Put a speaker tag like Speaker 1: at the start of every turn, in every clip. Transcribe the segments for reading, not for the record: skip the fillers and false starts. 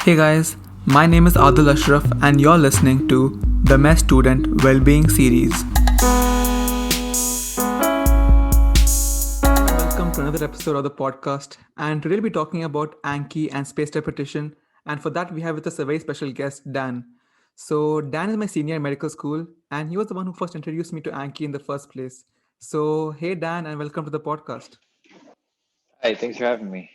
Speaker 1: Hey guys, my name is Adil Ashraf and you're listening to the MES Student Wellbeing Series. Welcome to another episode of the podcast, and today we'll be talking about Anki and Spaced Repetition, and for that we have with us a very special guest, Dan. So Dan is my senior in medical school and he was the one who first introduced me to Anki in the first place. So hey Dan, and welcome to the podcast.
Speaker 2: Hi, thanks for having me.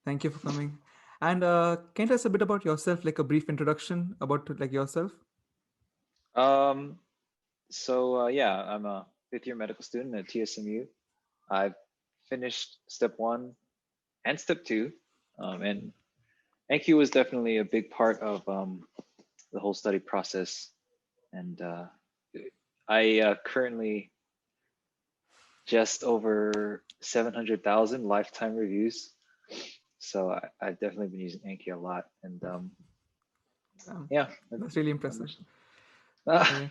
Speaker 1: Thank you for coming. And can you tell us a bit about yourself, like a brief introduction about like yourself?
Speaker 2: Um, yeah, I'm a fifth year medical student at TSMU. I've finished step one and step two, and Anki was definitely a big part of the whole study process. And I currently just over 700,000 lifetime reviews. So I've definitely been using Anki a lot, and
Speaker 1: Um,
Speaker 2: yeah,
Speaker 1: that's really
Speaker 2: not
Speaker 1: impressive.
Speaker 2: much.
Speaker 1: Yeah.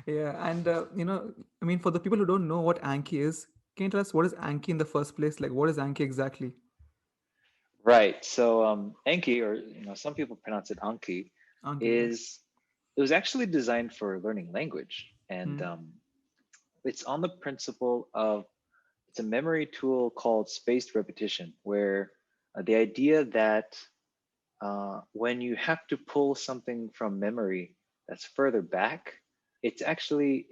Speaker 1: Yeah. And, I mean, for the people who don't know what Anki is, can you tell us what is Anki in the first place? Like, what is Anki exactly?
Speaker 2: Right. So Anki, or some people pronounce it Anki,
Speaker 1: Anki, yeah.
Speaker 2: is it was actually designed for learning language, and
Speaker 1: Hmm.
Speaker 2: it's on the principle of it's a memory tool called spaced repetition, where the idea that when you have to pull something from memory that's further back, it actually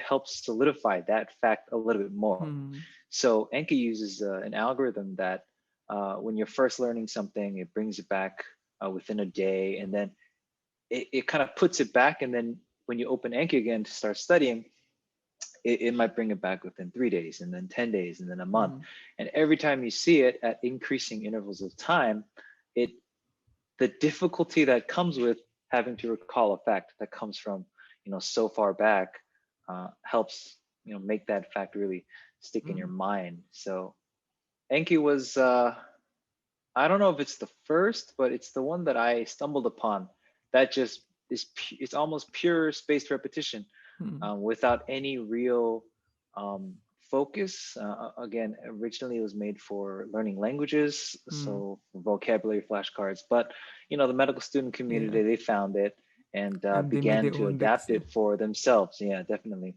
Speaker 2: helps solidify that fact a little bit more.
Speaker 1: Hmm.
Speaker 2: So Anki uses an algorithm that when you're first learning something, it brings it back within a day, and then it kind of puts it back, and then when you open Anki again to start studying, it might bring it back within 3 days, and then 10 days, and then a month.
Speaker 1: Hmm.
Speaker 2: And every time you see it at increasing intervals of time, it the difficulty that comes with having to recall a fact that comes from so far back helps make that fact really stick in your
Speaker 1: Hmm.
Speaker 2: mind. So Enki was I don't know if it's the first, but it's the one that I stumbled upon that just it's almost pure spaced repetition
Speaker 1: Hmm.
Speaker 2: without any real focus. Again, originally it was made for learning languages,
Speaker 1: Hmm.
Speaker 2: so vocabulary flashcards. But the medical student
Speaker 1: Yeah.
Speaker 2: community, they found it and
Speaker 1: And they made
Speaker 2: began
Speaker 1: their
Speaker 2: to
Speaker 1: own decks.
Speaker 2: adapt
Speaker 1: Yeah.
Speaker 2: it for themselves. Yeah, definitely.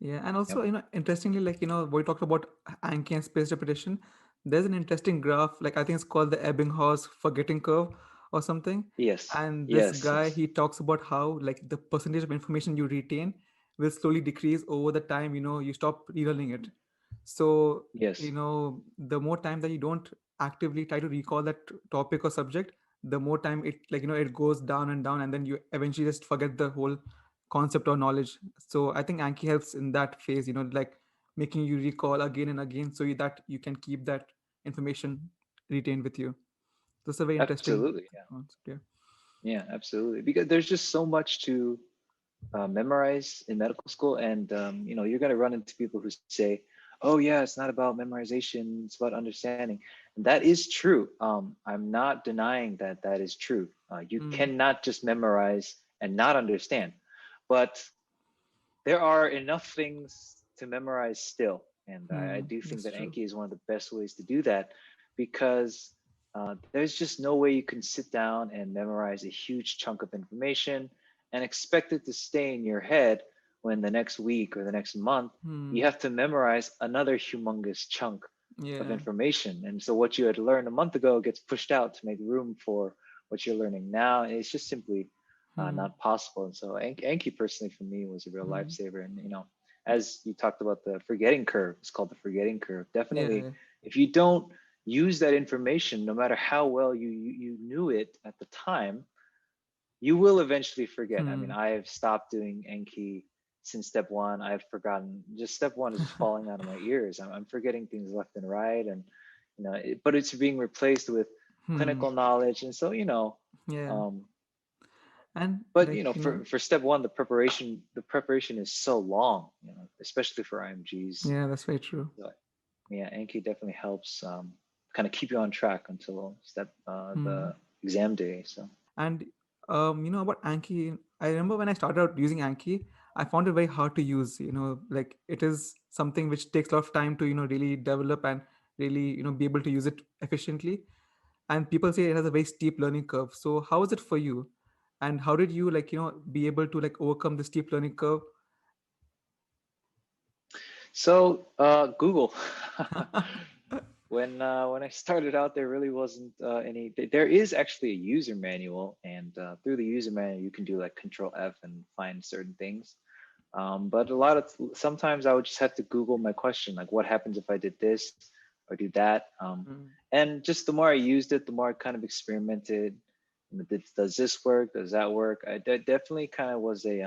Speaker 1: Yeah. And
Speaker 2: Yep.
Speaker 1: also, interestingly, like, we talked about Anki and spaced repetition. There's an interesting graph, like, I think it's called the Ebbinghaus forgetting curve or something.
Speaker 2: Yes.
Speaker 1: And this
Speaker 2: Yes.
Speaker 1: guy,
Speaker 2: Yes.
Speaker 1: he talks about how, like, the percentage of information you retain will slowly decrease over the time, you stop relearning it. So,
Speaker 2: Yes.
Speaker 1: the more time that you don't actively try to recall that topic or subject, the more time it, like, it goes down and down, and then you eventually just forget the whole concept or knowledge. So I think Anki helps in that phase, like making you recall again and again, so that you can keep that information retained with you. That's a very interesting
Speaker 2: Absolutely. Yeah.
Speaker 1: concept. Yeah.
Speaker 2: Yeah. Absolutely. Because there's just so much to memorize in medical school, and you're going to run into people who say, oh yeah, it's not about memorization, it's about understanding. And that is true. I'm not denying that that is true. You
Speaker 1: Mm,
Speaker 2: cannot just memorize and not understand, but there are enough things to memorize still, and I do think
Speaker 1: that's
Speaker 2: that
Speaker 1: true.
Speaker 2: Anki is one of the best ways to do that, because there's just no way you can sit down and memorize a huge chunk of information and expect it to stay in your head when the next week or the next month
Speaker 1: Hmm.
Speaker 2: you have to memorize another humongous chunk of
Speaker 1: Yeah.
Speaker 2: information. And so what you had learned a month ago gets pushed out to make room for what you're learning now. And it's just simply
Speaker 1: Hmm.
Speaker 2: not possible. And so Anki personally for me was a real
Speaker 1: Hmm.
Speaker 2: lifesaver. And as you talked about the forgetting curve, it's called the forgetting curve. Definitely,
Speaker 1: Yeah.
Speaker 2: if you don't use that information, no matter how well you knew it at the time, you will eventually forget. I mean,
Speaker 1: Hmm.
Speaker 2: I have stopped doing Enki since step one. I've forgotten. Just step one is just falling out of my ears. I'm forgetting things left and right, and but it's being replaced with
Speaker 1: Hmm.
Speaker 2: clinical knowledge. And so
Speaker 1: Yeah.
Speaker 2: um,
Speaker 1: And
Speaker 2: but
Speaker 1: like,
Speaker 2: for step one, the preparation is so long, especially for IMGs.
Speaker 1: yeah, that's very true.
Speaker 2: So, yeah, Enki definitely helps kind of keep you on track until
Speaker 1: Hmm.
Speaker 2: the exam day. So
Speaker 1: And about Anki, I remember when I started out using Anki, I found it very hard to use. Like it is something which takes a lot of time to really develop and really be able to use it efficiently. and people say it has a very steep learning curve. So how is it for you, and how did you be able to overcome the steep learning curve?
Speaker 2: So Google. When I started out, there really wasn't any. There is actually a user manual, and through the user manual, you can do like Control F and find certain things. But sometimes I would just have to Google my question, like what happens if I did this or do that.
Speaker 1: Mm.
Speaker 2: And just the more I used it, the more I kind of experimented. Does this work? Does that work? Definitely kind of was a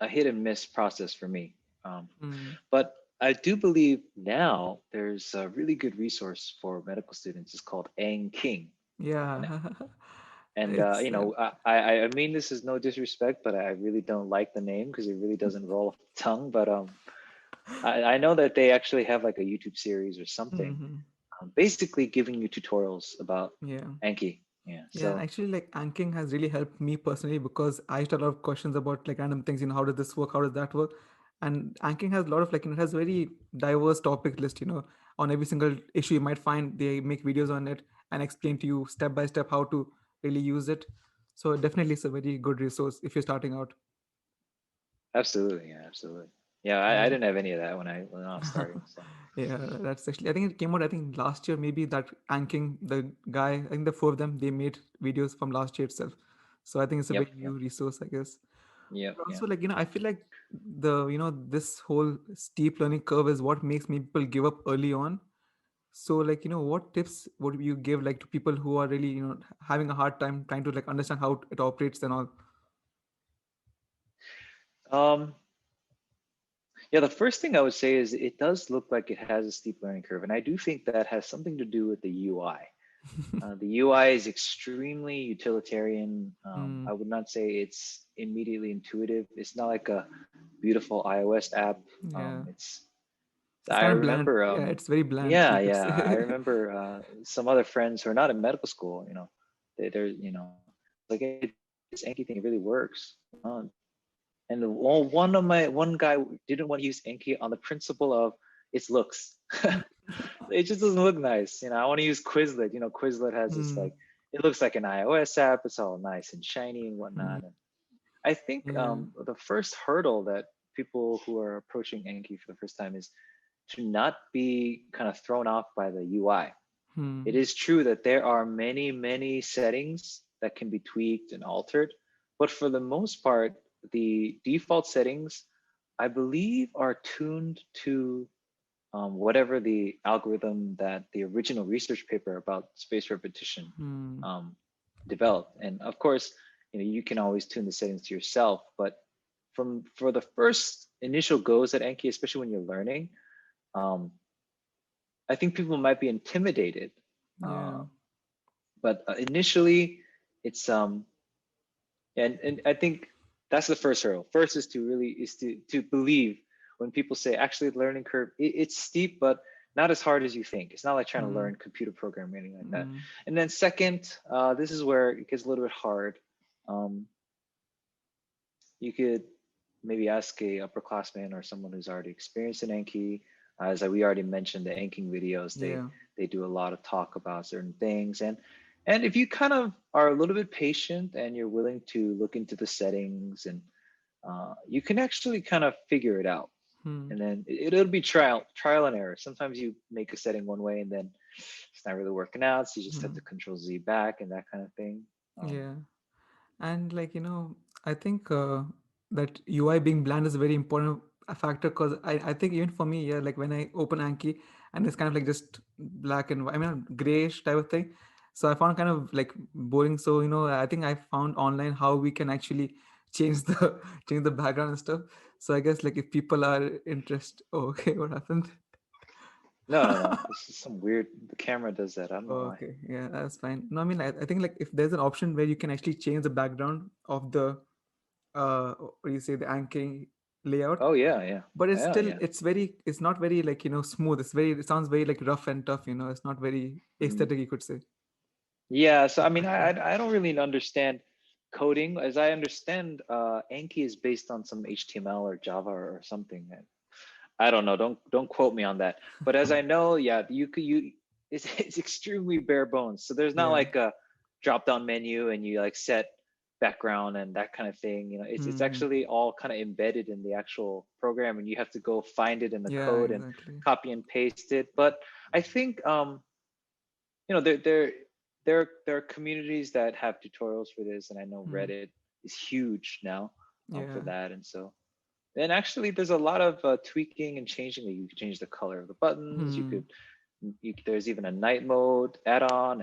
Speaker 2: hit and miss process for me. Um,
Speaker 1: Mm.
Speaker 2: but I do believe now there's a really good resource for medical students. It's called Anki. And
Speaker 1: Yeah.
Speaker 2: and
Speaker 1: It's
Speaker 2: you know, I mean this is no disrespect, but I really don't like the name because it really doesn't roll off the tongue. But I know that they actually have like a YouTube series or something,
Speaker 1: Mhm.
Speaker 2: basically giving you tutorials about
Speaker 1: Yeah.
Speaker 2: Anki. Yeah.
Speaker 1: Yeah, and
Speaker 2: So
Speaker 1: actually, anking has really helped me personally because I used to have a lot of questions about random things. How does this work? How does that work? And anking has a lot of it has very diverse topic list. On every single issue you might find, they make videos on it and explain to you step by step how to really use it. So definitely, it's a very good resource if you're starting out.
Speaker 2: absolutely, yeah, absolutely. Yeah, I
Speaker 1: Yeah.
Speaker 2: didn't have any of that when I was starting. So
Speaker 1: Yeah, that's actually, I think it came out, I think last year, maybe that Anking, the guy, I think the four of them, they made videos from last year itself. So I think it's a
Speaker 2: yep,
Speaker 1: very
Speaker 2: yep,
Speaker 1: new resource, I guess.
Speaker 2: yep,
Speaker 1: But
Speaker 2: yep.
Speaker 1: also, I feel like this whole steep learning curve is what makes me people give up early on. So, what tips would you give to people who are really, having a hard time trying to understand how it operates and all?
Speaker 2: Um, Yeah, the first thing I would say is it does look like it has a steep learning curve, and I do think that has something to do with the UI. The UI is extremely utilitarian.
Speaker 1: Mm,
Speaker 2: I would not say it's immediately intuitive. It's not like a beautiful iOS app.
Speaker 1: yeah.
Speaker 2: It's
Speaker 1: It's
Speaker 2: I
Speaker 1: kind of bland.
Speaker 2: remember,
Speaker 1: Yeah, it's very bland,
Speaker 2: yeah,
Speaker 1: you could
Speaker 2: yeah, I
Speaker 1: say.
Speaker 2: remember some other friends who are not in medical school. They're like, hey, this Anki thing, it really works. And one guy didn't want to use Enki on the principle of its looks. It just doesn't look nice. I want to use Quizlet. Quizlet has this
Speaker 1: Mm,
Speaker 2: like it looks like an iOS app. It's all nice and shiny and
Speaker 1: mm,
Speaker 2: whatnot. And I think
Speaker 1: yeah.
Speaker 2: the first hurdle that people who are approaching Enki for the first time is to not be kind of thrown off by the UI. It
Speaker 1: Hmm.
Speaker 2: is true that there are many, many settings that can be tweaked and altered, but for the most part, the default settings, I believe, are tuned to whatever the algorithm that the original research paper about spaced repetition
Speaker 1: Hmm.
Speaker 2: um, developed. And of course, you can always tune the settings to yourself, but for the first initial goes at Anki, especially when you're learning, um, I think people might be intimidated.
Speaker 1: Yeah.
Speaker 2: Uh, but initially, it's and I think that's the first hurdle. First is to believe when people say actually the learning curve it's steep, but not as hard as you think. It's not like trying to
Speaker 1: Hmm.
Speaker 2: learn computer programming or anything like that.
Speaker 1: Hmm.
Speaker 2: And then second, this is where it gets a little bit hard. Um, you could maybe ask a upperclassman or someone who's already experienced in Anki. As we already mentioned, the Anki videos,
Speaker 1: Yeah.
Speaker 2: they do a lot of talk about certain things. And if you kind of are a little bit patient and you're willing to look into the settings, and you can actually kind of figure it out.
Speaker 1: Hmm.
Speaker 2: And then it'll be trial and error. Sometimes you make a setting one way and then it's not really working out, so you just have
Speaker 1: Hmm.
Speaker 2: to Control Z back and that kind of thing.
Speaker 1: Yeah. And I think that UI being bland is a very important factor because I think even for me, yeah, when I open Anki and it's kind of just black and white, I mean, grayish type of thing. So I found kind of boring. So, I think I found online how we can actually change the change the background and stuff. So I guess if people are interested, oh, okay, what happened?
Speaker 2: No, no, no. This is some weird. The camera does that. I don't know
Speaker 1: Oh,
Speaker 2: why.
Speaker 1: okay, yeah, that's fine. No, I mean, I think if there's an option where you can actually change the background of the what do you say, the anchoring layout,
Speaker 2: Oh yeah, yeah,
Speaker 1: but it's
Speaker 2: yeah,
Speaker 1: still
Speaker 2: yeah.
Speaker 1: it's not very smooth. It sounds very rough and tough. It's not very
Speaker 2: Mm.
Speaker 1: aesthetic, you could say.
Speaker 2: Yeah. So I mean, I don't really understand coding. As I understand, Anki is based on some HTML or Java or something. I don't know. Don't quote me on that. But as I know, yeah, you could you it's extremely bare bones. So there's not
Speaker 1: Yeah.
Speaker 2: like a drop down menu and you like set background and that kind of thing. It's
Speaker 1: Mm-hmm.
Speaker 2: actually all kind of embedded in the actual program, and you have to go find it in the
Speaker 1: Yeah,
Speaker 2: code and
Speaker 1: exactly.
Speaker 2: copy and paste it. But I think there are communities that have tutorials for this, and I know
Speaker 1: Mm.
Speaker 2: Reddit is huge now for
Speaker 1: Yeah.
Speaker 2: that. And so and actually there's a lot of tweaking and changing. You can change the color of the buttons.
Speaker 1: Hmm.
Speaker 2: There's even a night mode add-on,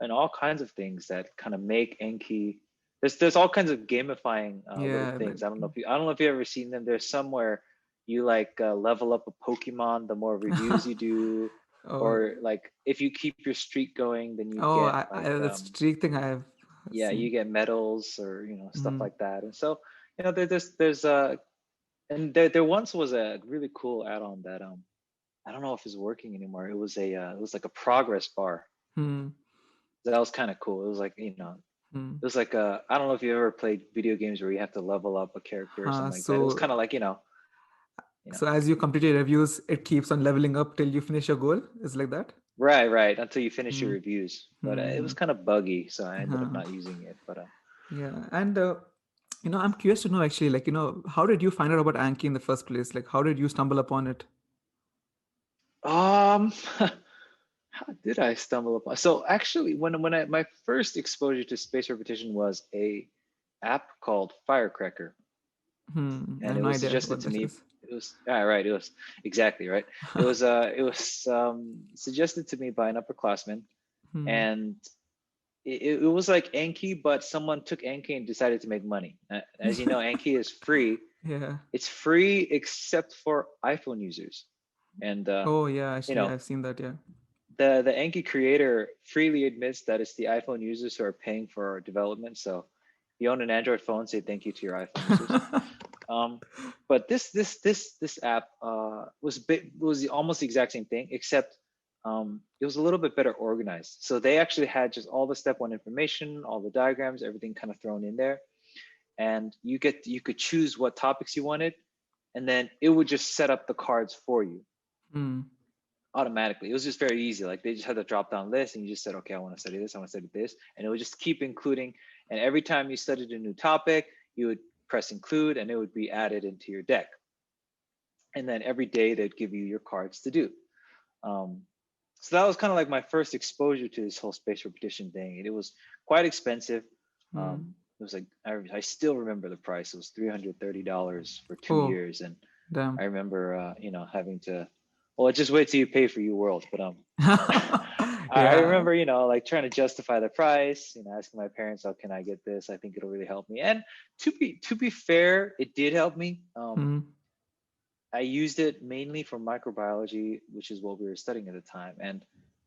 Speaker 2: and all kinds of things that kind of make Enki. There's all kinds of gamifying little
Speaker 1: Yeah,
Speaker 2: things. I don't know if you've ever seen them. There's somewhere you like level up a Pokemon the more reviews you do,
Speaker 1: oh,
Speaker 2: or like if you keep your streak going, then you
Speaker 1: oh,
Speaker 2: get like
Speaker 1: the streak thing I have
Speaker 2: yeah, you
Speaker 1: seen.
Speaker 2: get medals or stuff
Speaker 1: Mm.
Speaker 2: like that. And so there's and there once was a really cool add-on that I don't know if it's working anymore. It was like a progress bar.
Speaker 1: Hmm.
Speaker 2: That was kind of cool. It was like
Speaker 1: Hmm.
Speaker 2: it was like a I don't know if you ever played video games where you have to level up a character or something like that. It was
Speaker 1: So
Speaker 2: kind of like you know,
Speaker 1: as you complete your reviews, it keeps on leveling up till you finish your goal. It's like that.
Speaker 2: right until you finish your
Speaker 1: Hmm.
Speaker 2: reviews. But it
Speaker 1: Hmm.
Speaker 2: was kind of buggy, so I ended up
Speaker 1: Uh-huh.
Speaker 2: not using it. But
Speaker 1: Yeah, and I'm curious to know actually, like, how did you find out about Anki in the first place? Like, how did you stumble upon it?
Speaker 2: how did I stumble upon? So actually, when my first exposure to space repetition was a app called Firecracker,
Speaker 1: Hmm. I
Speaker 2: and
Speaker 1: have
Speaker 2: it
Speaker 1: no
Speaker 2: was
Speaker 1: idea
Speaker 2: suggested
Speaker 1: what
Speaker 2: to
Speaker 1: this
Speaker 2: me.
Speaker 1: is.
Speaker 2: It was right. It was exactly right. It was suggested to me by an upperclassman,
Speaker 1: Hmm.
Speaker 2: and it was like Anki, but someone took Anki and decided to make money. As you know, Anki is free.
Speaker 1: Yeah.
Speaker 2: It's free except for iPhone users, and
Speaker 1: Oh, yeah.
Speaker 2: you
Speaker 1: Actually,
Speaker 2: know
Speaker 1: I've seen that. Yeah.
Speaker 2: the Anki creator freely admits that it's the iPhone users who are paying for our development. So if you own an Android phone, say thank you to your iPhone users. Um, but this app was almost the exact same thing, except it was a little bit better organized. So they actually had just all the step one information, all the diagrams, everything kind of thrown in there, and you could choose what topics you wanted, and then it would just set up the cards for you
Speaker 1: Hmm.
Speaker 2: automatically. It was just very easy. Like they just had a drop down list, and you just said, okay, I want to study this, I want to study this, and it would just keep including. And every time you studied a new topic, you would press include, and it would be added into your deck. And then every day they'd give you your cards to do. Um, so that was kind of like my first exposure to this whole space repetition thing. And it was quite expensive.
Speaker 1: Hmm.
Speaker 2: It was like I still remember the price. It was $330 for two
Speaker 1: Oh,
Speaker 2: years, and I
Speaker 1: damn.
Speaker 2: remember having to. Well, just wait till you pay for UWorld. But I
Speaker 1: Yeah.
Speaker 2: remember like trying to justify the price. Asking my parents, "How can I get this? I think it'll really help me." And to be fair, it did help me.
Speaker 1: Hmm.
Speaker 2: I used it mainly for microbiology, which is what we were studying at the time. And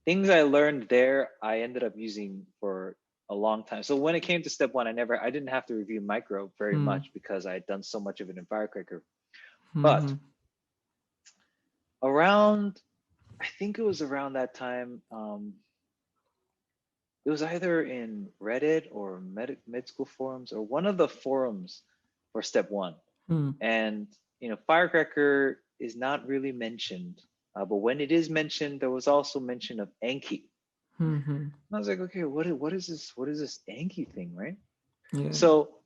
Speaker 2: things I learned there, I ended up using for a long time. So when it came to step one, I didn't have to review micro very
Speaker 1: Hmm.
Speaker 2: much because I had done so much of it in Firecracker. But
Speaker 1: Hmm.
Speaker 2: around, I think it was around that time, it was either in Reddit or med school forums or one of the forums for step one.
Speaker 1: Hmm.
Speaker 2: And Firecracker is not really mentioned, but when it is mentioned, there was also mention of Anki.
Speaker 1: Hmm. Hmm.
Speaker 2: And I was like, okay, what is this? What is this Anki thing, right?
Speaker 1: Yeah.
Speaker 2: So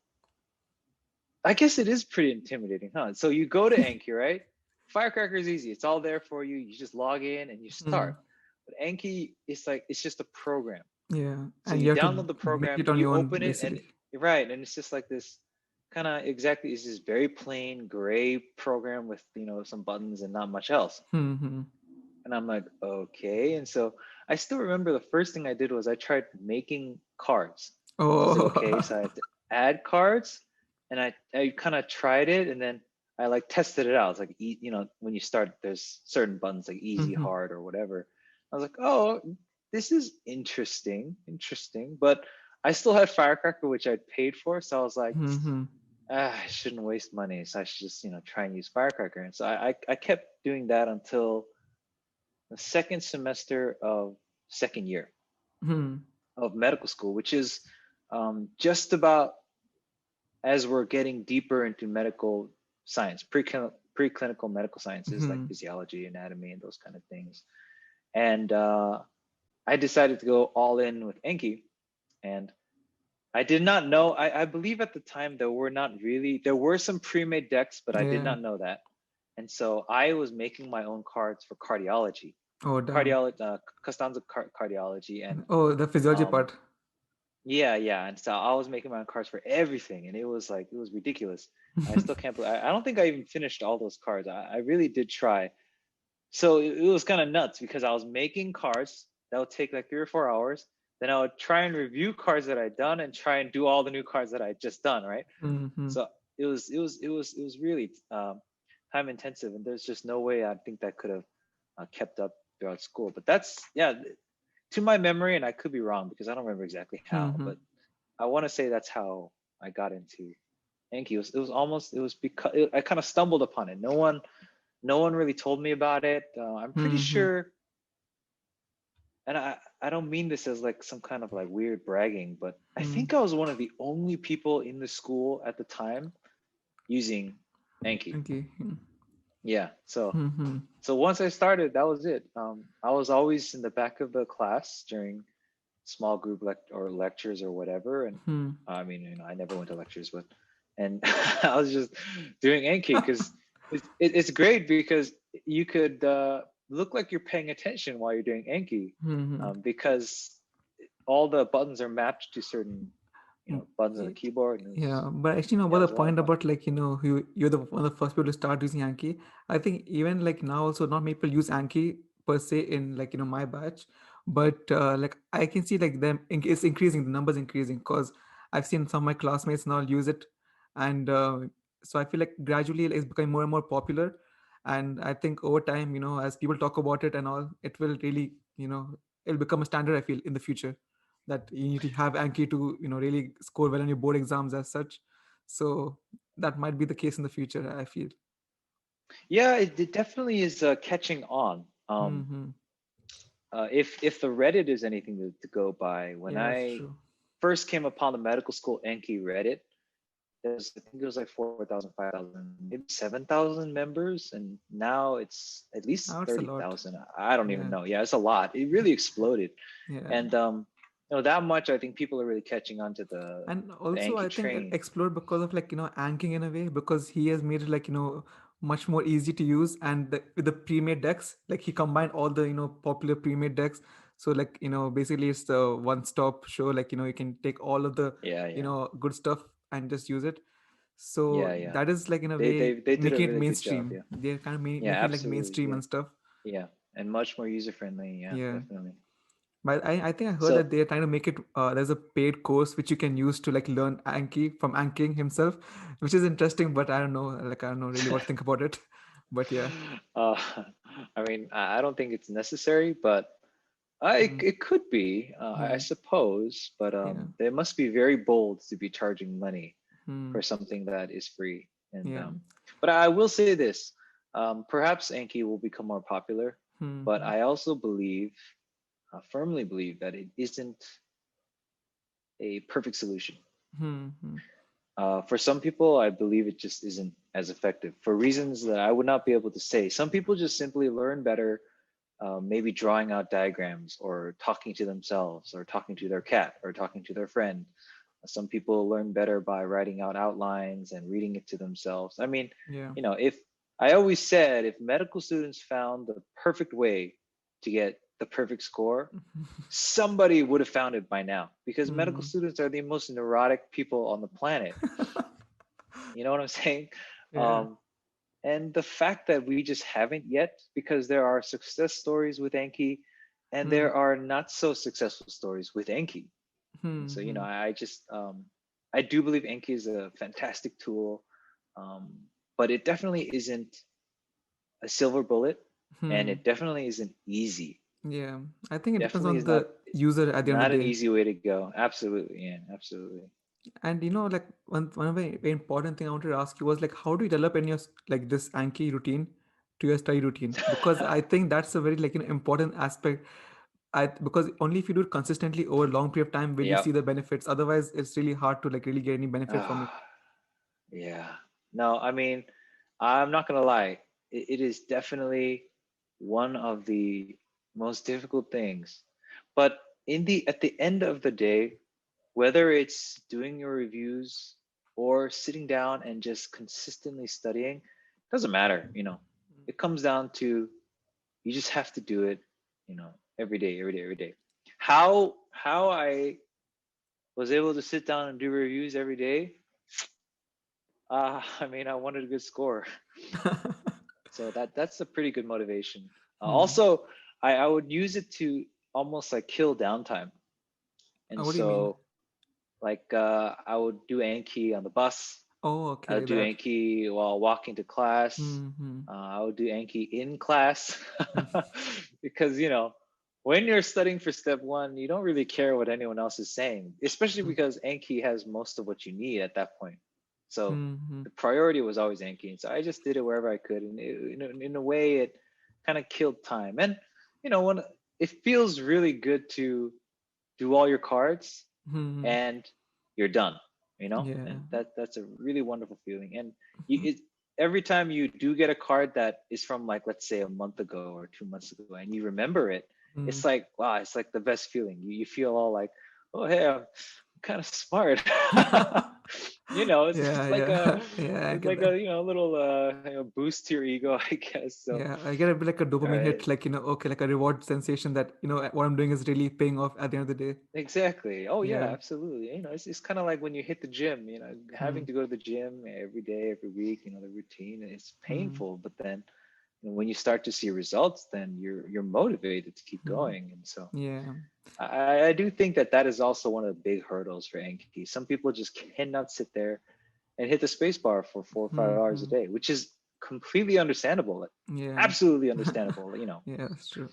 Speaker 2: I guess it is pretty intimidating, huh? So you go to Anki, right? Firecracker is easy; it's all there for you. You just log in and you
Speaker 1: Hmm.
Speaker 2: start. But Anki is like it's just a program.
Speaker 1: Yeah.
Speaker 2: So
Speaker 1: And
Speaker 2: you
Speaker 1: you have to
Speaker 2: download the
Speaker 1: make
Speaker 2: program,
Speaker 1: it on
Speaker 2: you
Speaker 1: your own,
Speaker 2: open it, and
Speaker 1: basically.
Speaker 2: right, and it's just like this kind of exactly it's this very plain gray program with some buttons and not much else.
Speaker 1: Hmm. Hmm.
Speaker 2: And I'm like, okay. And so I still remember the first thing I did was I tried making cards. I was like, okay,
Speaker 1: Oh.
Speaker 2: so I have to add cards, and I kind of tried it, and then I like tested it out. It's like when you start, there's certain buttons like easy,
Speaker 1: Hmm.
Speaker 2: hard, or whatever. I was like, oh, this is interesting. But I still had Firecracker, which I'd paid for, so I was like,
Speaker 1: Hmm.
Speaker 2: I shouldn't waste money, so I should just try and use Firecracker. And so I kept doing that until the second semester of second year
Speaker 1: Hmm.
Speaker 2: of medical school, which is just about as we're getting deeper into medical science, preclinical medical sciences like
Speaker 1: Hmm.
Speaker 2: physiology, anatomy, and those kind of things. And I decided to go all in with Anki, and I did not know. I believe at the time there were some pre-made decks, but I did
Speaker 1: Yeah.
Speaker 2: not know that. And so I was making my own cards for cardiology,
Speaker 1: Oh, damn.
Speaker 2: Costanza cardiology, and
Speaker 1: Oh, the physiology
Speaker 2: um,
Speaker 1: part.
Speaker 2: yeah, yeah. And so I was making my own cards for everything, and it was like it was ridiculous. I still can't believe. I don't think I even finished all those cards. I really did try. So it was kind of nuts because I was making cards that would take like 3 or 4 hours. Then I would try and review cards that I'd done and try and do all the new cards that I'd just done, right?
Speaker 1: Mm-hmm.
Speaker 2: So it was really time intensive, and there's just no way I think that could have kept up throughout school. But that's, yeah, to my memory, and I could be wrong because I don't remember exactly how,
Speaker 1: Mm-hmm.
Speaker 2: but I want to say that's how I got into Anki. It was because I kind of stumbled upon it. No one really told me about it. I'm pretty
Speaker 1: Mm-hmm.
Speaker 2: sure, and I don't mean this as like some kind of like weird bragging, but I
Speaker 1: Mm.
Speaker 2: think I was one of the only people in the school at the time using Anki.
Speaker 1: Okay.
Speaker 2: Yeah. So
Speaker 1: Mm-hmm.
Speaker 2: so once I started, that was it. I was always in the back of the class during small group or lectures or whatever, and
Speaker 1: Hmm.
Speaker 2: I mean, I never went to lectures, but and I was just doing Anki because it's great because you could look like you're paying attention while you're doing Anki,
Speaker 1: Mm-hmm.
Speaker 2: because all the buttons are mapped to certain buttons on the
Speaker 1: Y-
Speaker 2: keyboard, and
Speaker 1: Yeah, but actually,
Speaker 2: yeah,
Speaker 1: about
Speaker 2: it
Speaker 1: the
Speaker 2: was a lot of
Speaker 1: point
Speaker 2: fun.
Speaker 1: about like you're the one of the first people to start using Anki. I think even like now also not many people use Anki per se in like my batch, but like I can see like it's increasing, the numbers increasing because I've seen some of my classmates now use it, and so I feel like gradually it's becoming more and more popular, and I think over time as people talk about it and all, it will really it'll become a standard. I feel in the future that you need to have Anki to really score well on your board exams as such. So that might be the case in the future, I feel.
Speaker 2: Yeah, it definitely is catching on.
Speaker 1: Hmm.
Speaker 2: If the Reddit is anything to go by, when
Speaker 1: Yeah, that's
Speaker 2: I
Speaker 1: true.
Speaker 2: first came upon the medical school Enki Reddit, I think it was like 4,000, 5,000, maybe 7,000 members, and now it's at least
Speaker 1: Now it's a lot.
Speaker 2: 30,000. I don't even
Speaker 1: Yeah,
Speaker 2: know. Yeah, it's a lot. It really exploded,
Speaker 1: yeah.
Speaker 2: and that much I think people are really catching on to
Speaker 1: And
Speaker 2: the
Speaker 1: also I
Speaker 2: Enki
Speaker 1: think it
Speaker 2: train.
Speaker 1: explored because of like anking in a way, because he has made it like much more easy to use, and with the pre-made decks, like he combined all the popular pre-made decks. So like basically it's the one-stop show, like you can take all of the
Speaker 2: Yeah, yeah,
Speaker 1: good stuff and just use it. So
Speaker 2: yeah, yeah.
Speaker 1: that is like in a
Speaker 2: They
Speaker 1: way
Speaker 2: they they did a
Speaker 1: making it
Speaker 2: really good job.
Speaker 1: mainstream.
Speaker 2: Yeah,
Speaker 1: They're kind of
Speaker 2: yeah,
Speaker 1: making it like
Speaker 2: absolutely.
Speaker 1: mainstream
Speaker 2: Yeah,
Speaker 1: and stuff.
Speaker 2: yeah, and much more user friendly. Yeah,
Speaker 1: Yeah.
Speaker 2: definitely.
Speaker 1: But I think I heard
Speaker 2: So
Speaker 1: that they're trying to make it. There's a paid course which you can use to like learn Anki from Anking himself, which is interesting. But I don't know, like I don't know really what to think about it. But yeah.
Speaker 2: uh, I mean, I don't think it's necessary, but
Speaker 1: Hmm.
Speaker 2: it could be, I
Speaker 1: Hmm.
Speaker 2: suppose. But
Speaker 1: Yeah.
Speaker 2: they must be very bold to be charging money
Speaker 1: Hmm.
Speaker 2: for something that is free. And
Speaker 1: Yeah.
Speaker 2: but I will say this: perhaps Anki will become more popular,
Speaker 1: Hmm.
Speaker 2: but I also firmly believe that it isn't a perfect solution.
Speaker 1: Hmm. Hmm.
Speaker 2: For some people, I believe it just isn't as effective for reasons that I would not be able to say. Some people just simply learn better, maybe drawing out diagrams or talking to themselves or talking to their cat or talking to their friend. Some people learn better by writing out outlines and reading it to themselves. I mean,
Speaker 1: Yeah.
Speaker 2: if I always said if medical students found the perfect way to get the perfect score, somebody would have found it by now because medical
Speaker 1: Hmm.
Speaker 2: students are the most neurotic people on the planet. You know what I'm saying?
Speaker 1: Yeah.
Speaker 2: Um, and the fact that we just haven't yet, because there are success stories with Anki and
Speaker 1: Hmm.
Speaker 2: there are not so successful stories with Anki. And
Speaker 1: Hmm.
Speaker 2: so,
Speaker 1: Hmm.
Speaker 2: I just, I do believe Anki is a fantastic tool, um, but it definitely isn't a silver bullet, and
Speaker 1: Hmm.
Speaker 2: it definitely isn't easy.
Speaker 1: Yeah. I think it depends
Speaker 2: Definitely
Speaker 1: on
Speaker 2: is not
Speaker 1: the user at the end of
Speaker 2: not
Speaker 1: the
Speaker 2: an
Speaker 1: day.
Speaker 2: easy way to go. Absolutely, yeah, absolutely.
Speaker 1: And like one of the very important thing I wanted to ask you was like, how do you develop in your like this Anki routine to your study routine? Because I think that's a very like important aspect. Because only if you do it consistently over a long period of time will you
Speaker 2: Yep.
Speaker 1: see the benefits. Otherwise, it's really hard to like really get any benefit from it.
Speaker 2: Ah, yeah. No, I mean, I'm not gonna lie. It is definitely one of the most difficult things. But at the end of the day, whether it's doing your reviews or sitting down and just consistently studying, doesn't matter. It comes down to you just have to do it, every day, every day, every day. How I was able to sit down and do reviews every day. I mean, I wanted a good score, so that's a pretty good motivation.
Speaker 1: Hmm.
Speaker 2: Also, I would use it to almost like kill downtime, and
Speaker 1: What do you mean?
Speaker 2: so like I would do Anki on the bus.
Speaker 1: Oh,
Speaker 2: I
Speaker 1: okay,
Speaker 2: would
Speaker 1: like
Speaker 2: do
Speaker 1: that.
Speaker 2: Anki while walking to class.
Speaker 1: Mm-hmm.
Speaker 2: I would do Anki in class
Speaker 1: Hmm.
Speaker 2: because when you're studying for step one, you don't really care what anyone else is saying, especially because Anki has most of what you need at that point. So
Speaker 1: Hmm.
Speaker 2: the priority was always Anki, and so I just did it wherever I could, and in a way, it kind of killed time. And when it feels really good to do all your cards
Speaker 1: Hmm.
Speaker 2: and you're done,
Speaker 1: Yeah.
Speaker 2: and that's a really wonderful feeling. And every time you do get a card that is from, like, let's say a month ago or 2 months ago, and you remember it,
Speaker 1: Mm.
Speaker 2: it's like, wow, it's like the best feeling. You feel all like, oh, hey, I'm kind of smart.
Speaker 1: Yeah,
Speaker 2: It's like a
Speaker 1: yeah, yeah, I
Speaker 2: it's
Speaker 1: get
Speaker 2: like
Speaker 1: that.
Speaker 2: a little boost to your ego, I guess. So
Speaker 1: Yeah, I get a bit like a
Speaker 2: all
Speaker 1: dopamine
Speaker 2: right.
Speaker 1: hit, like, okay, like a reward sensation that, what I'm doing is really paying off at the end of the day.
Speaker 2: Exactly. Oh yeah,
Speaker 1: Yeah.
Speaker 2: absolutely. It's kind of like when you hit the gym,
Speaker 1: Hmm.
Speaker 2: having to go to the gym every day, every week, the routine, it's
Speaker 1: Hmm.
Speaker 2: painful, but then when you start to see results, then you're motivated to keep
Speaker 1: Hmm.
Speaker 2: going. And so
Speaker 1: Yeah.
Speaker 2: I do think that is also one of the big hurdles for Anki. Some people just cannot sit there and hit the space bar for 4 or 5 hours a
Speaker 1: Hmm.
Speaker 2: day, which is completely understandable. Like,
Speaker 1: Yeah.
Speaker 2: absolutely understandable.
Speaker 1: Yeah, that's true.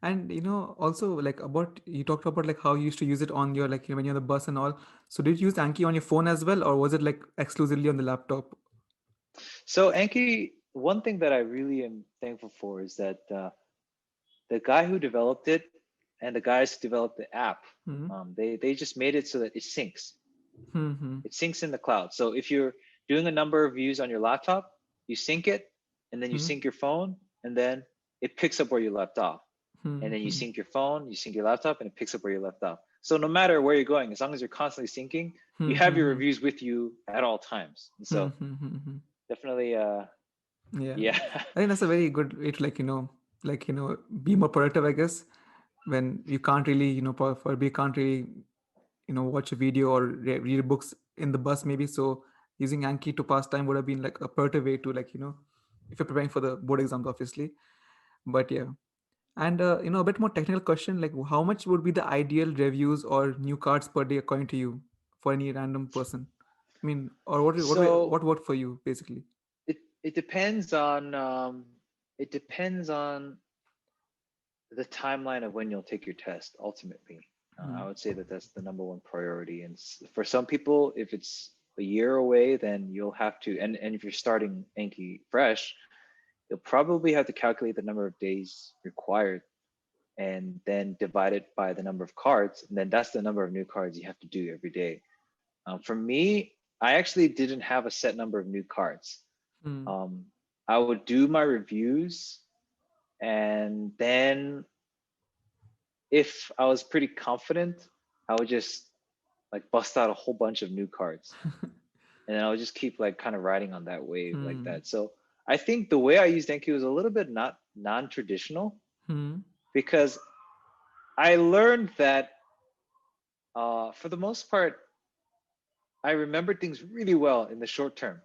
Speaker 1: And also like about you talked about like how you used to use it on your like when you're on the bus and all. So did you use Anki on your phone as well, or was it like exclusively on the laptop?
Speaker 2: So Anki, one thing that I really am thankful for is that the guy who developed it and the guys who developed the app,
Speaker 1: Hmm.
Speaker 2: they just made it so that it syncs.
Speaker 1: Hmm.
Speaker 2: It syncs in the cloud. So if you're doing a number of views on your laptop, you sync it, and then you
Speaker 1: Hmm.
Speaker 2: sync your phone, and then it picks up where you left off. And
Speaker 1: Hmm.
Speaker 2: then you
Speaker 1: Hmm.
Speaker 2: sync your phone, you sync your laptop, and it picks up where you left off. So no matter where you're going, as long as you're constantly syncing, you
Speaker 1: Hmm.
Speaker 2: have your
Speaker 1: Hmm.
Speaker 2: reviews with you at all times. And
Speaker 1: Hmm.
Speaker 2: so
Speaker 1: Hmm. Hmm.
Speaker 2: definitely,
Speaker 1: Yeah,
Speaker 2: yeah.
Speaker 1: I think that's a very good way to be more productive, I guess, when you can't really probably you can't really watch a video or read books in the bus maybe. So using Anki to pass time would have been like a productive way to if you're preparing for the board exams, obviously. But yeah, and a bit more technical question, like how much would be the ideal reviews or new cards per day according to you for any random person? I mean, or
Speaker 2: So
Speaker 1: what worked for you basically?
Speaker 2: it depends on the timeline of when you'll take your test. Ultimately, I
Speaker 1: Hmm.
Speaker 2: would say that that's the number one priority. And for some people, if it's a year away, then you'll have to. And if you're starting Anki fresh, you'll probably have to calculate the number of days required and then divide it by the number of cards. And then that's the number of new cards you have to do every day. For me, I actually didn't have a set number of new cards.
Speaker 1: Hmm.
Speaker 2: Um, I would do my reviews, and then if I was pretty confident, I would just like bust out a whole bunch of new cards, and then I would just keep like kind of riding on that wave like
Speaker 1: Hmm.
Speaker 2: that. So I think the way I used Enki was a little bit not non-traditional,
Speaker 1: Hmm.
Speaker 2: because I learned that for the most part, I remembered things really well in the short term.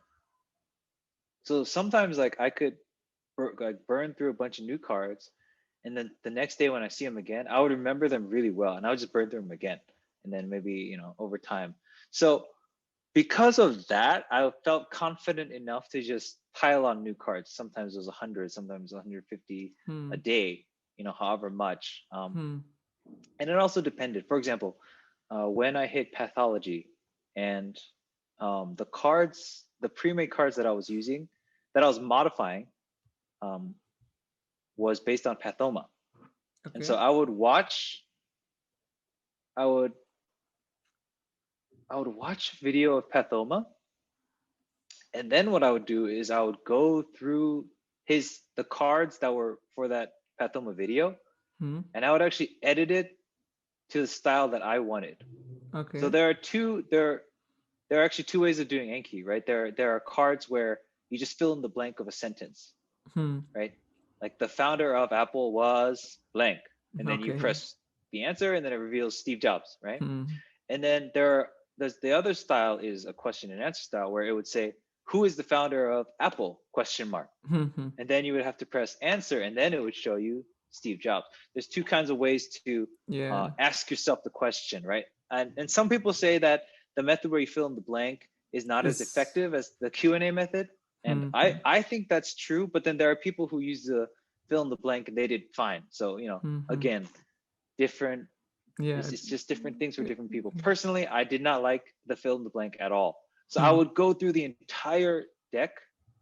Speaker 2: So sometimes like I could like burn through a bunch of new cards, and then the next day when I see them again, I would remember them really well, and I would just burn through them again, and then maybe over time. So because of that, I felt confident enough to just pile on new cards. Sometimes it was 100, sometimes 150 a
Speaker 1: Hmm.
Speaker 2: day, however much.
Speaker 1: Hmm.
Speaker 2: And it also depended. For example, when I hit pathology, and the cards, the pre-made cards that I was using, that I was modifying, um, was based on pathoma. And
Speaker 1: Okay.
Speaker 2: so I would I would watch video of pathoma, and then what I would do is I would go through the cards that were for that pathoma video,
Speaker 1: Hmm.
Speaker 2: and I would actually edit it to the style that I wanted. So
Speaker 1: Okay.
Speaker 2: there are actually two ways of doing Anki, right? There are cards where you just fill in the blank of a sentence,
Speaker 1: Hmm.
Speaker 2: right? Like the founder of Apple was blank, and then you
Speaker 1: Okay. Yeah.
Speaker 2: press the answer, and then it reveals Steve Jobs, right?
Speaker 1: Hmm.
Speaker 2: And then there's the other style is a question and answer style where it would say, "Who is the founder of Apple?" question mark,
Speaker 1: Hmm. Hmm.
Speaker 2: and then you would have to press answer, and then it would show you Steve Jobs. There's two kinds of ways to
Speaker 1: Yeah.
Speaker 2: ask yourself the question, right? And some people say that the method where you fill in the blank is not as
Speaker 1: Is.
Speaker 2: effective as the Q&A method, and
Speaker 1: Hmm.
Speaker 2: I
Speaker 1: Hmm.
Speaker 2: I think that's true. But then there are people who use the fill in the blank and they did fine. So
Speaker 1: Hmm. Hmm.
Speaker 2: again, different.
Speaker 1: Yeah.
Speaker 2: It's just different things for different people. Personally, I did not like the fill in the blank at all. So I
Speaker 1: Hmm.
Speaker 2: would go through the entire deck,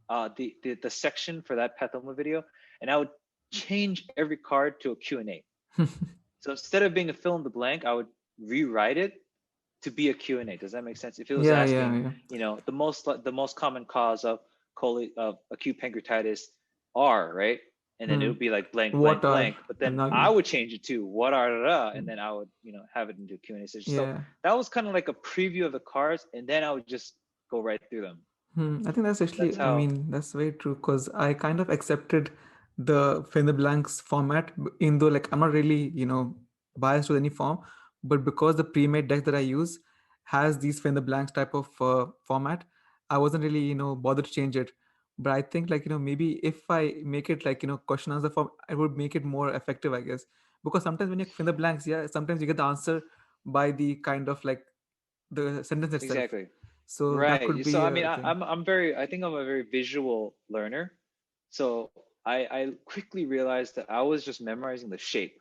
Speaker 2: the section for that Pathoma video, and I would change every card to a Q&A. So instead of being a fill in the blank, I would rewrite it to be a Q&A. Does that make sense? If it was
Speaker 1: Yeah. Yeah.
Speaker 2: asking,
Speaker 1: Yeah.
Speaker 2: the most common cause of acute pancreatitis are, right? And then it
Speaker 1: Hmm.
Speaker 2: would be like blank,
Speaker 1: What
Speaker 2: blank,
Speaker 1: are,
Speaker 2: blank. But
Speaker 1: and
Speaker 2: then
Speaker 1: now
Speaker 2: I
Speaker 1: you.
Speaker 2: would change it to what are, and then I would, have it into a Q&A session. So
Speaker 1: Yeah.
Speaker 2: that was kind of like a preview of the cards, and then I would just go right through them.
Speaker 1: Hmm. I think that's
Speaker 2: That's
Speaker 1: actually, I
Speaker 2: how.
Speaker 1: mean, that's very true because I kind of accepted the fill in the blanks format, in though like I'm not really, biased to any form, but because the pre-made deck that I use has these fill in the blanks type of format, I wasn't really, bothered to change it. But I think like, maybe if I make it like, question answer form, I would make it more effective, I guess. Because sometimes when you fill in the blanks, yeah, sometimes you get the answer by the kind of like the sentence itself.
Speaker 2: Exactly.
Speaker 1: So that could
Speaker 2: Right. So
Speaker 1: be
Speaker 2: I mean,
Speaker 1: a thing.
Speaker 2: I think I'm a very visual learner. So I quickly realized that I was just memorizing the shape.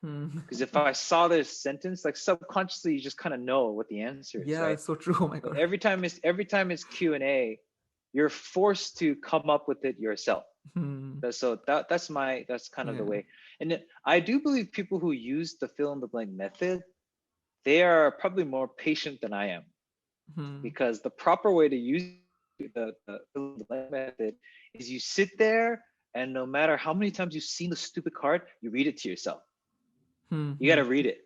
Speaker 1: Hmm.
Speaker 2: Because if I saw this sentence, like subconsciously, you just kind of know what the answer is,
Speaker 1: Yeah,
Speaker 2: right?
Speaker 1: it's so true. Oh my
Speaker 2: But
Speaker 1: god.
Speaker 2: every time it's Q&A, you're forced to come up with it yourself.
Speaker 1: Hmm.
Speaker 2: So that's kind of the
Speaker 1: Yeah.
Speaker 2: way. And I do believe people who use the fill in the blank method, they are probably more patient than I am,
Speaker 1: Hmm.
Speaker 2: because the proper way to use the fill in the blank method is you sit there, and no matter how many times you've seen the stupid card, you read it to yourself.
Speaker 1: Hmm.
Speaker 2: You got
Speaker 1: Hmm.
Speaker 2: to read it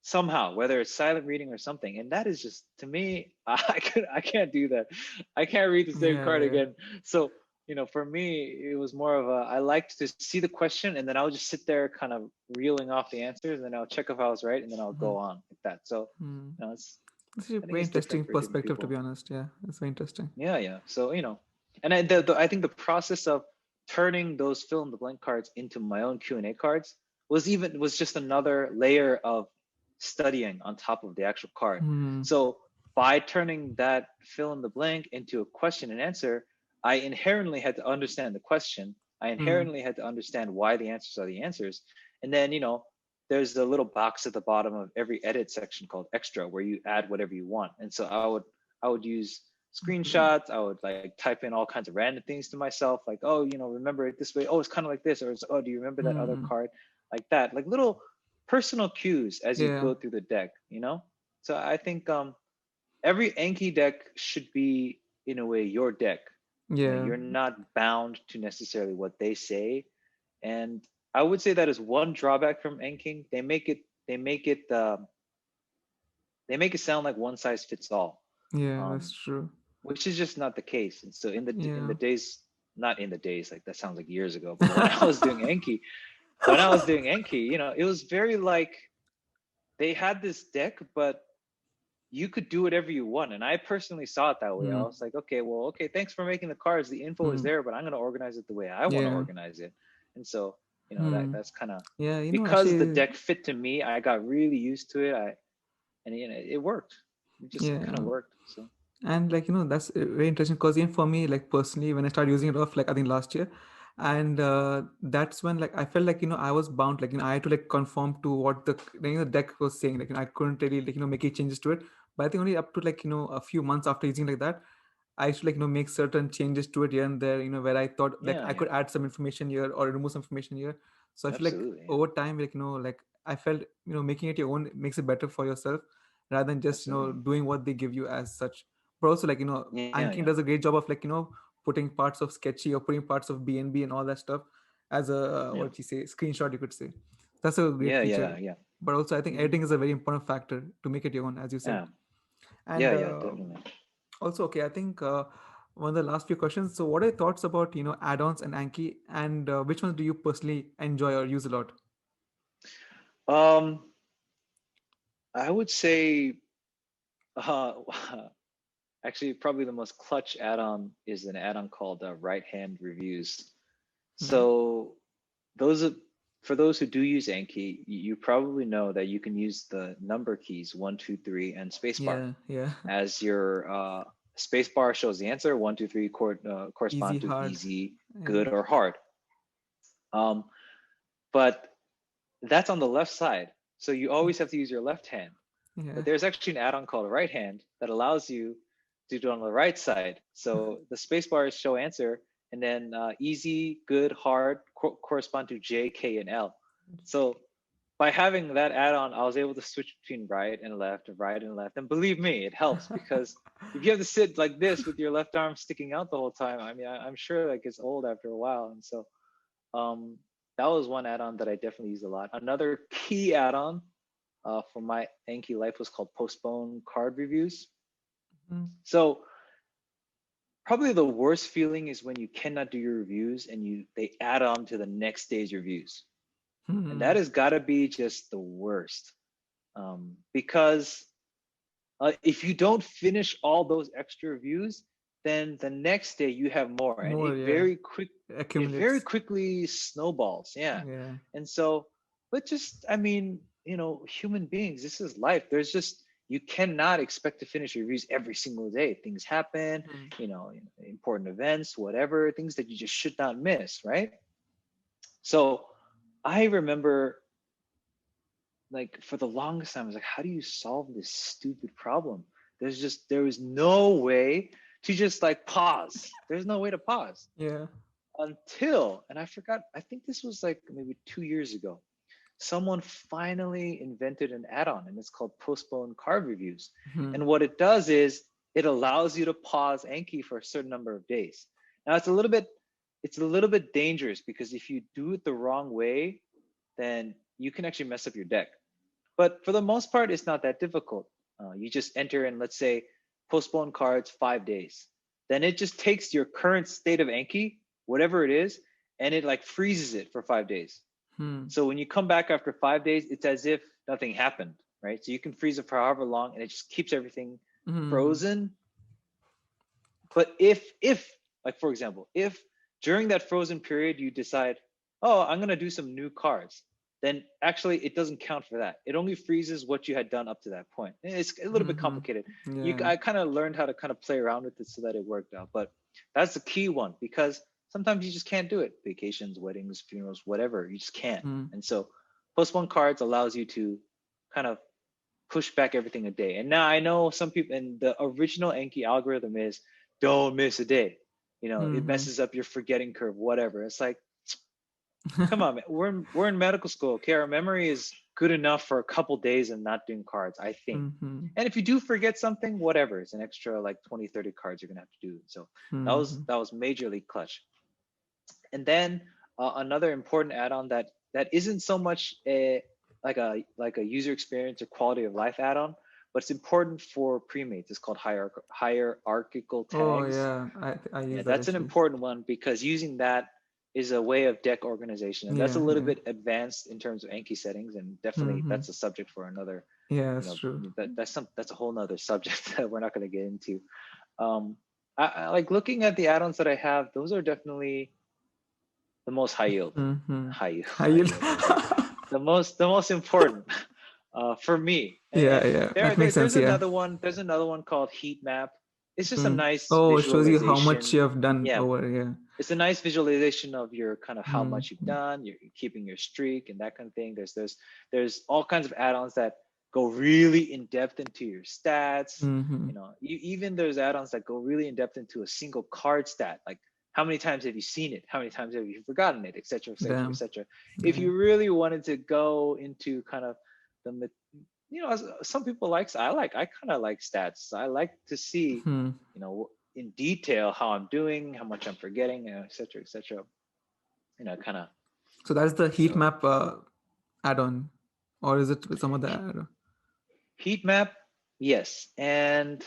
Speaker 2: somehow, whether it's silent reading or something. And that is just, to me, I can't do that. I can't read the same
Speaker 1: Yeah.
Speaker 2: card
Speaker 1: Yeah.
Speaker 2: again. So for me, it was more of a, I liked to see the question, and then I'll just sit there kind of reeling off the answers, and then I'll check if I was right, and then I'll
Speaker 1: Hmm.
Speaker 2: go on like that. So
Speaker 1: Hmm.
Speaker 2: it's,
Speaker 1: This is a
Speaker 2: I think
Speaker 1: very
Speaker 2: it's
Speaker 1: interesting
Speaker 2: different for different
Speaker 1: perspective, to be
Speaker 2: people.
Speaker 1: honest. Yeah, it's very interesting.
Speaker 2: Yeah, yeah. So and I think the process of turning those fill in the blank cards into my own Q&A cards was just another layer of studying on top of the actual card.
Speaker 1: Hmm.
Speaker 2: So by turning that fill in the blank into a question and answer, I inherently had to understand the question. I
Speaker 1: Hmm.
Speaker 2: inherently had to understand why the answers are the answers. And then, there's a little box at the bottom of every edit section called extra, where you add whatever you want. And so I would use
Speaker 1: Hmm.
Speaker 2: screenshots. I would like type in all kinds of random things to myself, like, oh, remember it this way. Oh, it's kind of like this, or it's, oh, do you remember that other
Speaker 1: Hmm.
Speaker 2: card, like that, like little personal cues as you
Speaker 1: Yeah.
Speaker 2: go through the deck. So I think every Anki deck should be, in a way, your deck.
Speaker 1: Yeah.
Speaker 2: You're not bound to necessarily what they say, and I would say that is one drawback from Anking. They make it sound like one size fits all.
Speaker 1: Yeah.
Speaker 2: Um,
Speaker 1: That's true.
Speaker 2: which is just not the case. And so in the
Speaker 1: Yeah.
Speaker 2: days, not in the days, like that sounds like years ago, but when I was doing Enki, it was very like they had this deck, but you could do whatever you want. And I personally saw it that way. I
Speaker 1: Hmm.
Speaker 2: was like, okay, well, okay, thanks for making the cards. The info is
Speaker 1: Hmm.
Speaker 2: there, but I'm gonna organize it the way I want to
Speaker 1: Yeah.
Speaker 2: organize it. And so,
Speaker 1: Hmm.
Speaker 2: that's kind of,
Speaker 1: Yeah.
Speaker 2: because the
Speaker 1: Actually,
Speaker 2: deck fit to me, I got really used to it. And it worked. It just kind of
Speaker 1: yeah.
Speaker 2: worked. So
Speaker 1: And like that's very interesting because even for me, like personally, when I started using it off, like I think last year, and that's when like I felt like I was bound, like I had to like conform to what the deck was saying, like I couldn't really like make any changes to it. But I think only up to like a few months after using like that, I used to like make certain changes to it here and there, where I thought like
Speaker 2: yeah,
Speaker 1: I
Speaker 2: yeah,
Speaker 1: could add some information here or remove some information here. So I feel like
Speaker 2: absolutely, yeah,
Speaker 1: over time, like like I felt making it your own makes it better for yourself rather than just
Speaker 2: absolutely,
Speaker 1: doing what they give you as such. But also like
Speaker 2: yeah, yeah.
Speaker 1: Anking does a great job of like putting parts of sketchy or putting parts of BNB and all that stuff as a
Speaker 2: Yeah.
Speaker 1: what you say screenshot, you could say. That's a great
Speaker 2: Yeah,
Speaker 1: feature.
Speaker 2: yeah, yeah.
Speaker 1: But also, I think
Speaker 2: Hmm.
Speaker 1: editing is a very important factor to make it your own, as you said.
Speaker 2: Yeah,
Speaker 1: And
Speaker 2: yeah, yeah, definitely.
Speaker 1: also, okay, I think one of the last few questions. So, what are your thoughts about add-ons and Anki, and which ones do you personally enjoy or use a lot?
Speaker 2: Um, I would say, uh, actually, probably the most clutch add-on is an add-on called Right Hand Reviews.
Speaker 1: Hmm.
Speaker 2: So those are, for those who do use Anki, you probably know that you can use the number keys 1, 2, 3 and spacebar
Speaker 1: Yeah, yeah.
Speaker 2: as your spacebar shows the answer. 1, 2, 3
Speaker 1: Easy,
Speaker 2: correspond to
Speaker 1: hard.
Speaker 2: easy,
Speaker 1: Yeah,
Speaker 2: good, or hard. Um, but that's on the left side, so you always have to use your left hand.
Speaker 1: yeah.
Speaker 2: But there's actually an add-on called right hand that allows you to do it on the right side. So the spacebar is show answer, and then easy, good, hard correspond to J, K, and L. So by having that add-on, I was able to switch between right and left, right and left. And believe me, it helps because if you have to sit like this with your left arm sticking out the whole time, I mean, I'm sure that gets old after a while. And so um, that was one add-on that I definitely used a lot. Another key add-on for my Anki life was called postpone card reviews.
Speaker 1: Mhm.
Speaker 2: So probably the worst feeling is when you cannot do your reviews and they add on to the next day's reviews, and that
Speaker 1: Hmm.
Speaker 2: has got to be just the worst. Because if you don't finish all those extra reviews, then the next day you have more, and
Speaker 1: More, yeah.
Speaker 2: it very
Speaker 1: Accumulates.
Speaker 2: quickly snowballs. Yeah,
Speaker 1: Yeah.
Speaker 2: and so, but just I mean, human beings, this is life. There's just you cannot expect to finish reviews every single day. Things happen,
Speaker 1: Hmm.
Speaker 2: important events, whatever, things that you just should not miss, right? So I remember like for the longest time, I was like, how do you solve this stupid problem? There was no way to just like pause. There's no way to pause
Speaker 1: Yeah.
Speaker 2: until, and I forgot, I think this was like maybe 2 years ago. Someone finally invented an add-on, and it's called postpone card reviews.
Speaker 1: Hmm.
Speaker 2: And what it does is it allows you to pause Anki for a certain number of days. Now it's a little bit dangerous because if you do it the wrong way, then you can actually mess up your deck. But for the most part, it's not that difficult. You just enter in, let's say, postpone cards 5 days. Then it just takes your current state of Anki, whatever it is, and it like freezes it for 5 days.
Speaker 1: Hmm.
Speaker 2: So when you come back after 5 days, it's as if nothing happened, right? So you can freeze it for however long, and it just keeps everything
Speaker 1: Hmm.
Speaker 2: frozen. But if like for example, if during that frozen period you decide, oh, I'm gonna do some new cards, then actually it doesn't count for that. It only freezes what you had done up to that point. It's a little bit
Speaker 1: Hmm.
Speaker 2: complicated.
Speaker 1: Yeah.
Speaker 2: I kind of learned how to kind of play around with it so that it worked out. But that's the key one because sometimes you just can't do it. Vacations, weddings, funerals, whatever, you just can't.
Speaker 1: Hmm.
Speaker 2: And so postpone cards allows you to kind of push back everything a day. And now I know some people, and the original Anki algorithm is don't miss a day. It
Speaker 1: Hmm.
Speaker 2: messes up your forgetting curve, whatever. It's like, come on, man. We're in medical school. Okay, our memory is good enough for a couple days and not doing cards, I think.
Speaker 1: Hmm.
Speaker 2: And if you do forget something, whatever, it's an extra like 20, 30 cards you're gonna have to do. So
Speaker 1: Hmm.
Speaker 2: that was majorly clutch. And then another important add-on that isn't so much like a user experience or quality of life add-on, but it's important for premates. It's called hierarchical
Speaker 1: Oh
Speaker 2: tags.
Speaker 1: yeah, I
Speaker 2: Yeah,
Speaker 1: use that
Speaker 2: that's an
Speaker 1: actually.
Speaker 2: important one because using that is a way of deck organization, and that's a
Speaker 1: Yeah,
Speaker 2: little
Speaker 1: yeah.
Speaker 2: bit advanced in terms of Anki settings, and definitely
Speaker 1: Hmm.
Speaker 2: that's a subject for another.
Speaker 1: Yeah, that's true.
Speaker 2: That's a whole nother subject that we're not going to get into. Um, I like looking at the add-ons that I have; those are definitely the most high yield,
Speaker 1: Hmm. I
Speaker 2: high
Speaker 1: yield.
Speaker 2: yield, the most important for me.
Speaker 1: Yeah,
Speaker 2: And
Speaker 1: yeah, that makes sense.
Speaker 2: there's
Speaker 1: Yeah.
Speaker 2: another one. There's another one called heat map. It's just a
Speaker 1: Mm.
Speaker 2: nice
Speaker 1: Oh, it shows you how much
Speaker 2: visualization.
Speaker 1: you have done
Speaker 2: Yeah,
Speaker 1: over. Yeah.
Speaker 2: it's a nice visualization of your kind of how much you've
Speaker 1: Mm-hmm.
Speaker 2: done. You're keeping your streak and that kind of thing. There's all kinds of add-ons that go really in depth into your stats.
Speaker 1: Mm-hmm.
Speaker 2: Even there's add-ons that go really in depth into a single card stat, like how many times have you seen it, how many times have you forgotten it, etc., etc.,
Speaker 1: Damn.
Speaker 2: etc. If
Speaker 1: Yeah.
Speaker 2: you really wanted to go into kind of the some people I kind of like stats. I like to see
Speaker 1: Hmm.
Speaker 2: in detail how I'm doing, how much I'm forgetting, etc., etc. Kind of.
Speaker 1: So that's the heat
Speaker 2: So
Speaker 1: map add-on, or is it with some other add-on?
Speaker 2: Heat map, yes, and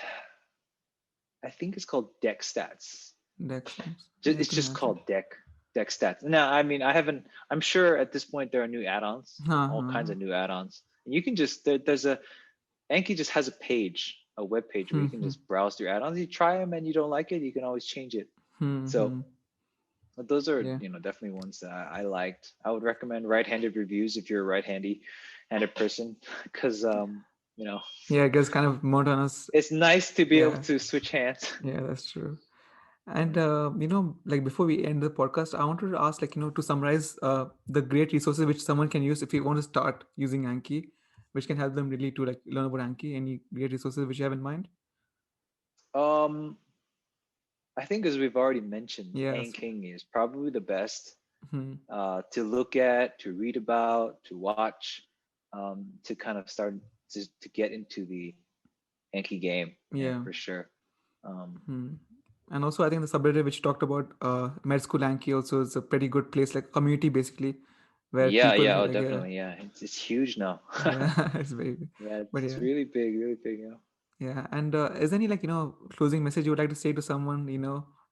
Speaker 2: I think it's called deck stats.
Speaker 1: Dex names. Yeah, I
Speaker 2: It's
Speaker 1: can
Speaker 2: just
Speaker 1: imagine.
Speaker 2: called deck stats. Now, I mean, I haven't. I'm sure at this point there are new add-ons, all kinds
Speaker 1: Uh-huh.
Speaker 2: of new add-ons, and you can just there's a Anki just has a page, a web page where you can
Speaker 1: Hmm.
Speaker 2: just browse through add-ons. You try them and you don't like it, you can always change it. So
Speaker 1: Hmm.
Speaker 2: but those are,
Speaker 1: Yeah.
Speaker 2: definitely ones that I liked. I would recommend right-handed reviews if you're a right-handed person, because you know,
Speaker 1: Yeah, it gets kind of monotonous.
Speaker 2: it's nice to be able
Speaker 1: Yeah.
Speaker 2: to switch hands.
Speaker 1: Yeah, that's true. And like before we end the podcast, I wanted to ask, like, to summarize the great resources which someone can use if you want to start using Anki, which can help them really to like learn about Anki. Any great resources which you have in mind?
Speaker 2: Um, I think as we've already mentioned,
Speaker 1: Yes.
Speaker 2: Anking is probably the best
Speaker 1: Hmm.
Speaker 2: to look at, to read about, to watch, to kind of start to get into the Anki game. Yeah,
Speaker 1: Yeah.
Speaker 2: for sure. Um,
Speaker 1: Hmm. And also, I think the subreddit which talked about MEDSCHOOL Anki also is a pretty good place, like community basically, where
Speaker 2: yeah,
Speaker 1: people
Speaker 2: yeah, oh,
Speaker 1: like
Speaker 2: definitely, yeah. It's huge now.
Speaker 1: yeah, it's very big.
Speaker 2: Yeah,
Speaker 1: But
Speaker 2: it's
Speaker 1: yeah,
Speaker 2: really big, really big. Yeah.
Speaker 1: yeah. And is there any like closing message you would like to say to someone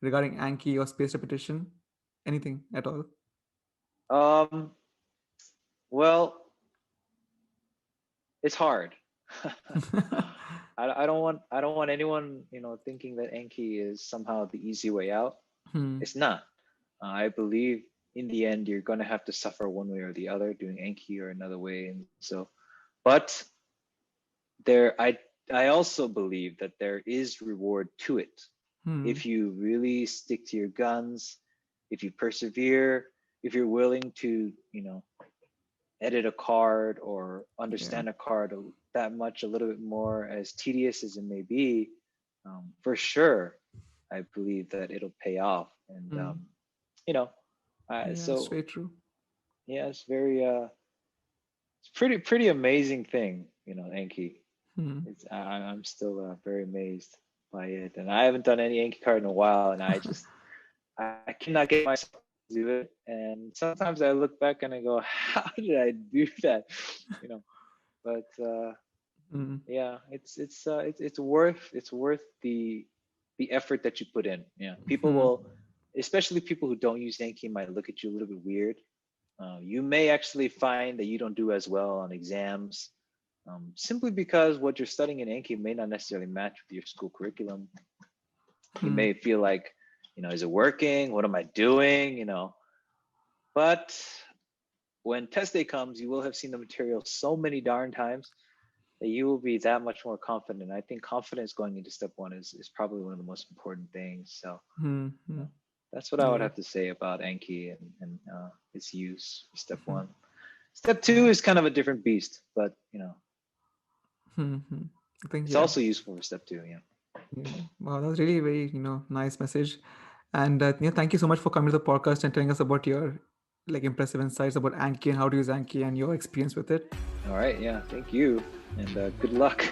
Speaker 1: regarding Anki or space repetition? Anything at all?
Speaker 2: Um, well, it's hard. I don't want anyone thinking that Anki is somehow the easy way out.
Speaker 1: Hmm.
Speaker 2: It's not. I believe in the end you're gonna have to suffer one way or the other doing Anki or another way, and so. But there, I also believe that there is reward to it
Speaker 1: Hmm.
Speaker 2: if you really stick to your guns, if you persevere, if you're willing to edit a card or
Speaker 1: Yeah.
Speaker 2: understand a card that much a little bit more, as tedious as it may be. For sure, I believe that it'll pay off, and
Speaker 1: Hmm.
Speaker 2: you know,
Speaker 1: Yeah, it's
Speaker 2: so
Speaker 1: very true.
Speaker 2: yeah, it's pretty amazing thing, Anki.
Speaker 1: Hmm.
Speaker 2: I'm still very amazed by it, and I haven't done any Anki card in a while, and I cannot get myself to do it, and sometimes I look back and I go, how did I do that? You know, but
Speaker 1: Hmm.
Speaker 2: yeah, it's worth the effort that you put in. Yeah, people
Speaker 1: Hmm.
Speaker 2: will, especially people who don't use Anki, might look at you a little bit weird. You may actually find that you don't do as well on exams, simply because what you're studying in Anki may not necessarily match with your school curriculum. You
Speaker 1: Hmm.
Speaker 2: may feel like, is it working? What am I doing? But when test day comes, you will have seen the material so many darn times that you will be that much more confident. I think confidence going into step one is probably one of the most important things. So
Speaker 1: Hmm.
Speaker 2: you
Speaker 1: Hmm.
Speaker 2: know, that's what I would
Speaker 1: Yeah.
Speaker 2: have to say about Anki and its use for step one. Step two is kind of a different beast, but
Speaker 1: Hmm. I think
Speaker 2: it's
Speaker 1: yeah.
Speaker 2: also useful for step two. Yeah.
Speaker 1: Yeah. Wow, that was really very nice message. And thank you so much for coming to the podcast and telling us about your like impressive insights about Anki and how to use Anki and your experience with it.
Speaker 2: All right. Yeah. Thank you, and good luck.